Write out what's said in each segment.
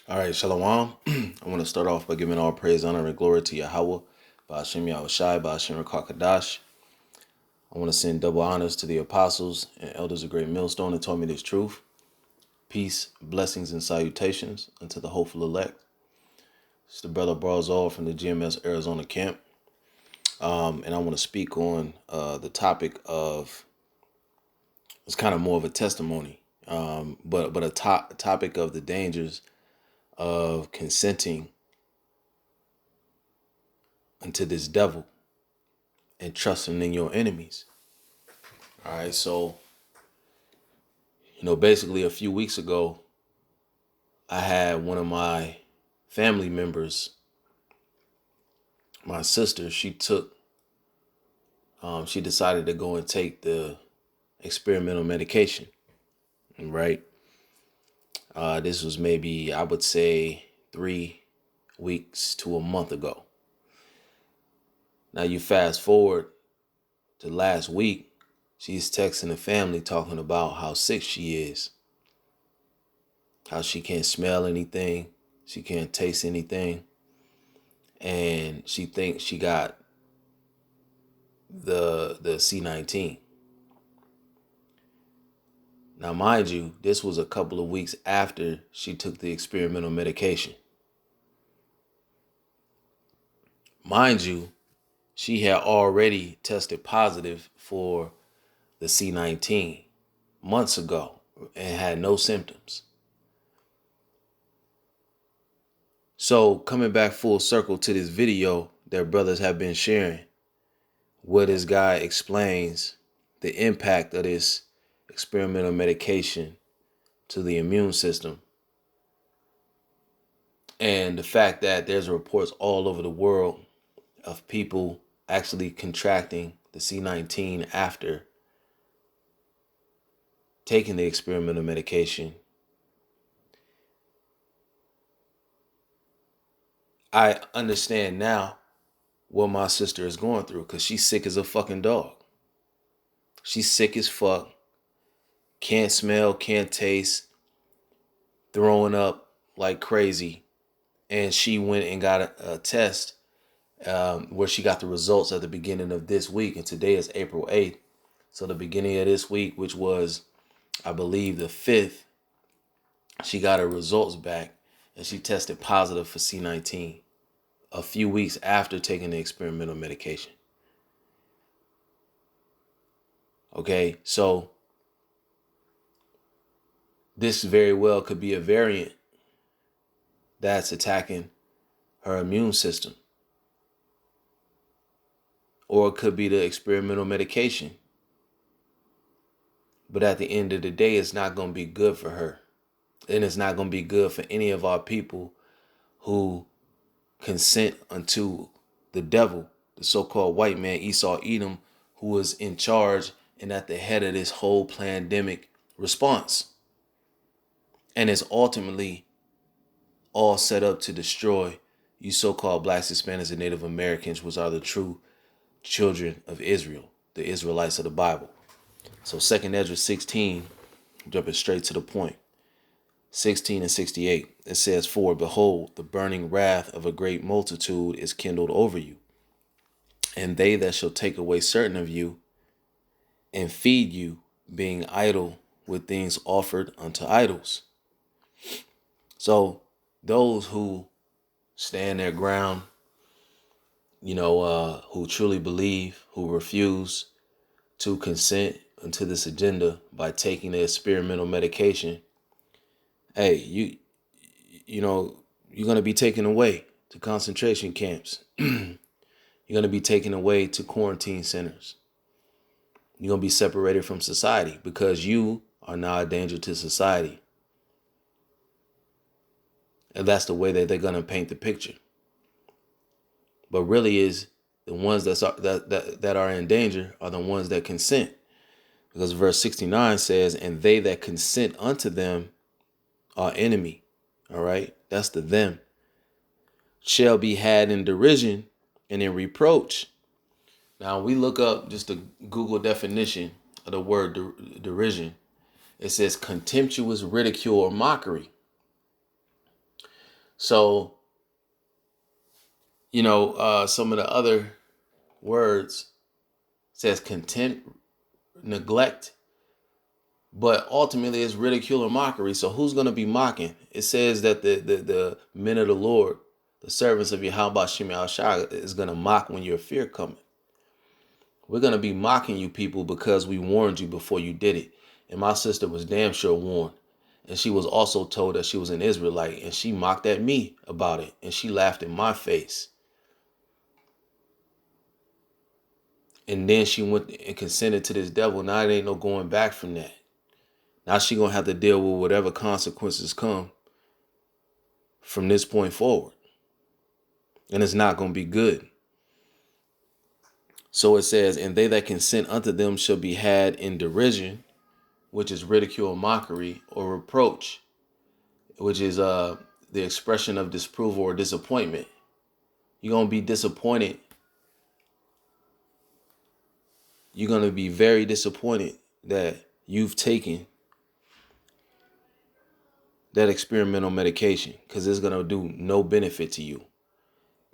All right, Shalom. I want to start off by giving all praise, honor, and glory to Yahweh, Ba'ashem Yahushai, Ba'ashem Rakakadash. I want to send double honors to the apostles and elders of Great Millstone that taught me this truth. Peace, blessings, and salutations unto the hopeful elect. It's the brother Barzal from the GMS Arizona camp. And I want to speak on the topic of, it's kind of more of a testimony, but a topic of the dangers of consenting unto this devil and trusting in your enemies. All right, so, basically a few weeks ago, I had one of my family members, my sister, she decided to go and take the experimental medication, right? This was maybe, I would say, 3 weeks to a month ago. Now you fast forward to last week, she's texting the family talking about how sick she is, how she can't smell anything, she can't taste anything, and she thinks she got the C19. Now, mind you, this was a couple of weeks after she took the experimental medication. Mind you, she had already tested positive for the C19 months ago and had no symptoms. So coming back full circle to this video that brothers have been sharing, where this guy explains the impact of this experimental medication to the immune system, and the fact that there's reports all over the world of people actually contracting the C19 after taking the experimental medication. I understand now what my sister is going through, because she's sick as a fucking dog. She's sick as fuck. Can't smell, can't taste, throwing up like crazy. And she went and got a test where she got the results at the beginning of this week. And today is April 8th. So the beginning of this week, which was, I believe, the 5th, she got her results back and she tested positive for C19 a few weeks after taking the experimental medication. Okay, so this very well could be a variant that's attacking her immune system. Or it could be the experimental medication. But at the end of the day, it's not going to be good for her. And it's not going to be good for any of our people who consent unto the devil, the so-called white man, Esau Edom, who was in charge and at the head of this whole pandemic response. And it's ultimately all set up to destroy you so-called blacks, Hispanics, and Native Americans, which are the true children of Israel, the Israelites of the Bible. So 2nd Ezra 16, jumping straight to the point, 16 and 68, it says, "For behold, the burning wrath of a great multitude is kindled over you, and they that shall take away certain of you and feed you, being idle with things offered unto idols." So those who stand their ground, who truly believe, who refuse to consent unto this agenda by taking the experimental medication, hey, you're going to be taken away to concentration camps. You're going to be taken away to quarantine centers. You're going to be separated from society because you are now a danger to society. And that's the way that they're going to paint the picture. But really is the ones that are in danger are the ones that consent. Because verse 69 says, "And they that consent unto them are enemy." All right. That's the them. "Shall be had in derision and in reproach." Now we look up just the Google definition of the word derision. It says contemptuous ridicule or mockery. So, some of the other words says contempt, neglect, but ultimately it's ridicule or mockery. So who's going to be mocking? It says that the men of the Lord, the servants of Yahweh Shem Shai, is going to mock when your fear cometh. We're going to be mocking you people because we warned you before you did it. And my sister was damn sure warned. And she was also told that she was an Israelite, and she mocked at me about it, and she laughed in my face. And then she went and consented to this devil. Now it ain't no going back from that. Now she gonna have to deal with whatever consequences come from this point forward. And it's not gonna be good. So it says, and they that consent unto them shall be had in derision, which is ridicule, mockery, or reproach, which is the expression of disapproval or disappointment. You're gonna be disappointed. You're gonna be very disappointed that you've taken that experimental medication, because it's gonna do no benefit to you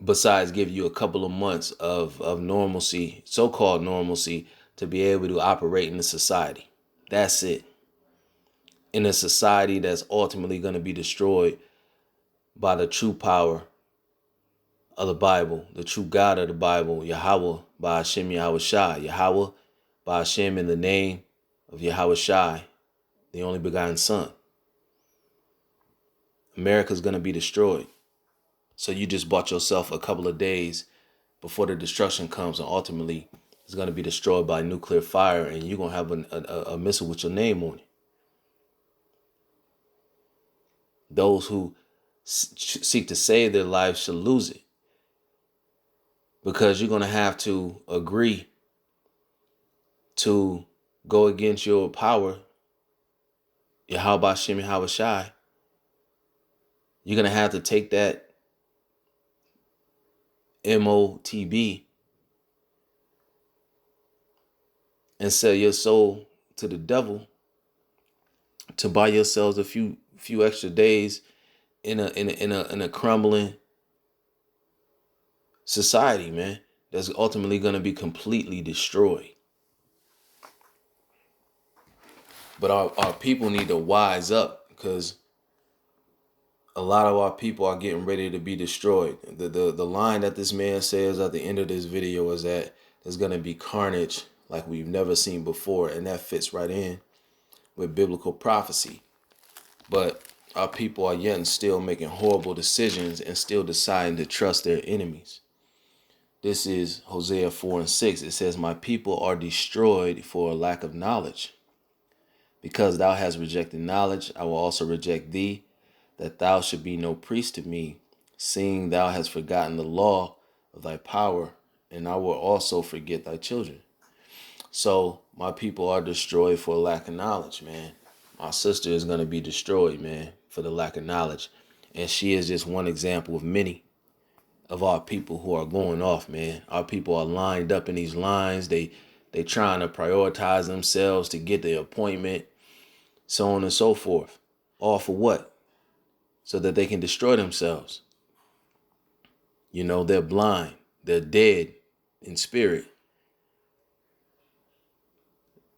besides give you a couple of months of normalcy, so-called normalcy, to be able to operate in the society. That's it. In a society that's ultimately going to be destroyed by the true power of the Bible, the true God of the Bible, Yahweh by Hashem Yahweh Shai, Yahweh by Hashem in the name of Yahweh Shai, the only begotten Son. America's going to be destroyed. So you just bought yourself a couple of days before the destruction comes, and ultimately it's going to be destroyed by nuclear fire, and you're going to have a missile with your name on it. Those who seek to save their lives shall lose it, because you're going to have to agree to go against your power, Yahweh Shem Yahweh Shai. You're going to have to take that MOTB and sell your soul to the devil to buy yourselves a few extra days in a crumbling society, man, that's ultimately going to be completely destroyed. But our people need to wise up, because a lot of our people are getting ready to be destroyed. The line that this man says at the end of this video is that there's going to be carnage like we've never seen before, and that fits right in with biblical prophecy. But our people are yet and still making horrible decisions and still deciding to trust their enemies. This is Hosea 4:6. It says, my people are destroyed for a lack of knowledge. Because thou hast rejected knowledge, I will also reject thee, that thou should be no priest to me, seeing thou hast forgotten the law of thy power, and I will also forget thy children. So my people are destroyed for a lack of knowledge, man. My sister is going to be destroyed, man, for the lack of knowledge. And she is just one example of many of our people who are going off, man. Our people are lined up in these lines. They trying to prioritize themselves to get the appointment, so on and so forth. All for what? So that they can destroy themselves. They're blind. They're dead in spirit.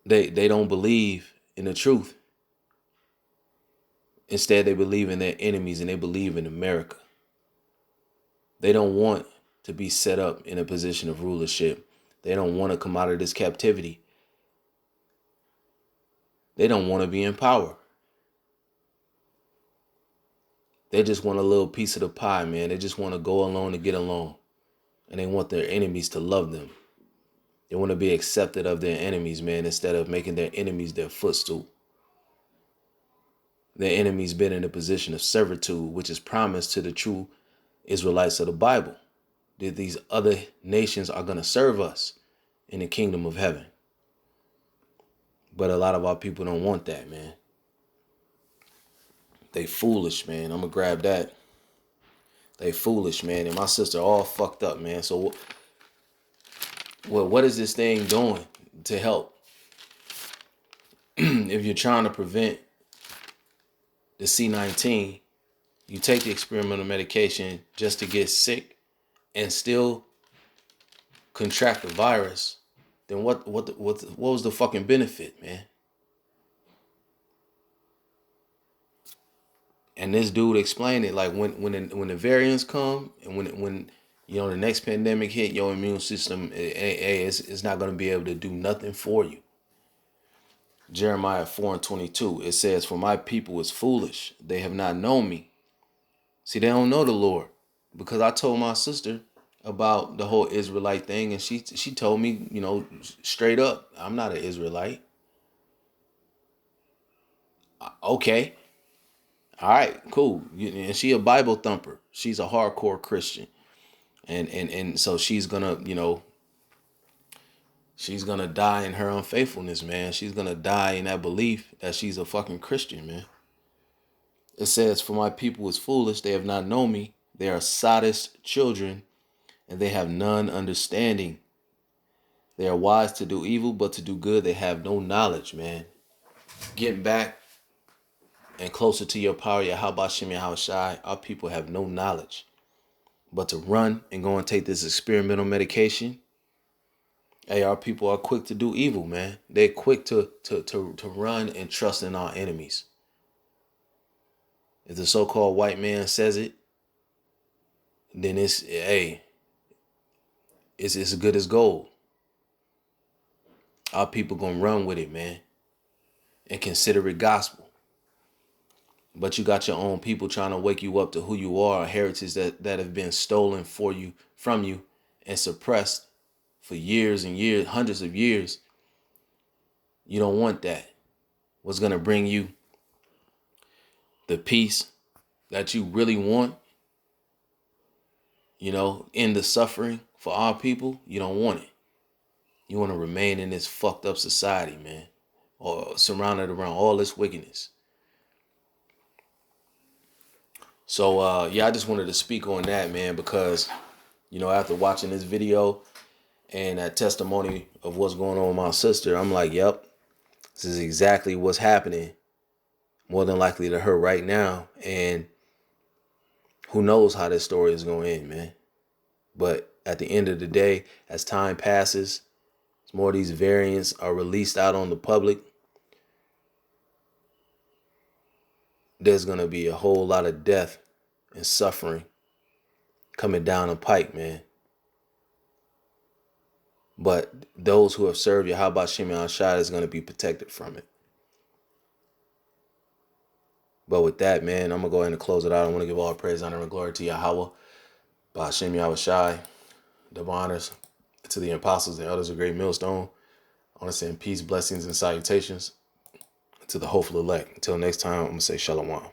They don't believe in the truth. Instead, they believe in their enemies, and they believe in America. They don't want to be set up in a position of rulership. They don't want to come out of this captivity. They don't want to be in power. They just want a little piece of the pie, man. They just want to go along to get along. And they want their enemies to love them. They want to be accepted of their enemies, man, instead of making their enemies their footstool. Their enemies been in a position of servitude, which is promised to the true Israelites of the Bible, that these other nations are going to serve us in the kingdom of heaven. But a lot of our people don't want that, man. They foolish, man. I'm going to grab that. They foolish, man. And my sister all fucked up, man. So what is this thing doing to help? If you're trying to prevent the C-19, you take the experimental medication just to get sick and still contract the virus, then what was the fucking benefit, man? And this dude explained it like when the variants come and when you know the next pandemic hit, your immune system it's not gonna be able to do nothing for you. Jeremiah 4:22, it says, "For my people is foolish; they have not known me." See, they don't know the Lord, because I told my sister about the whole Israelite thing, and she told me, you know, straight up, I'm not an Israelite. Okay, all right, cool. And she a Bible thumper. She's a hardcore Christian, and so she's gonna, you know, she's gonna die in her unfaithfulness, man. She's gonna die in that belief that she's a fucking Christian, man. It says, "For my people is foolish; they have not known me. They are soddist children, and they have none understanding. They are wise to do evil, but to do good they have no knowledge," man. Getting back and closer to your power, Yahweh Shem Yahweh Shai, our people have no knowledge but to run and go and take this experimental medication. Hey, our people are quick to do evil, man. They're quick to run and trust in our enemies. If the so-called white man says it, then it's as good as gold. Our people gonna run with it, man, and consider it gospel. But you got your own people trying to wake you up to who you are, a heritage that have been stolen from you and suppressed for years and years, hundreds of years. You don't want that. What's gonna bring you the peace that you really want, you know, in the suffering for our people? You don't want it. You want to remain in this fucked up society, man, or surrounded around all this wickedness. So, yeah, I just wanted to speak on that, man, because, you know, after watching this video and that testimony of what's going on with my sister, I'm like, yep, this is exactly what's happening, more than likely to her right now. And who knows how this story is going to end, man. But at the end of the day, as time passes, as more of these variants are released out on the public, there's going to be a whole lot of death and suffering coming down the pike, man. But those who have served Yahweh Shem Yahweh Shai is going to be protected from it. But with that, man, I'm going to go ahead and close it out. I want to give all praise, honor, and glory to Yahweh, Ba'ashem Yahweh Shai, double honors to the apostles and elders of Great Millstone. I want to send peace, blessings, and salutations to the hopeful elect. Until next time, I'm going to say shalom.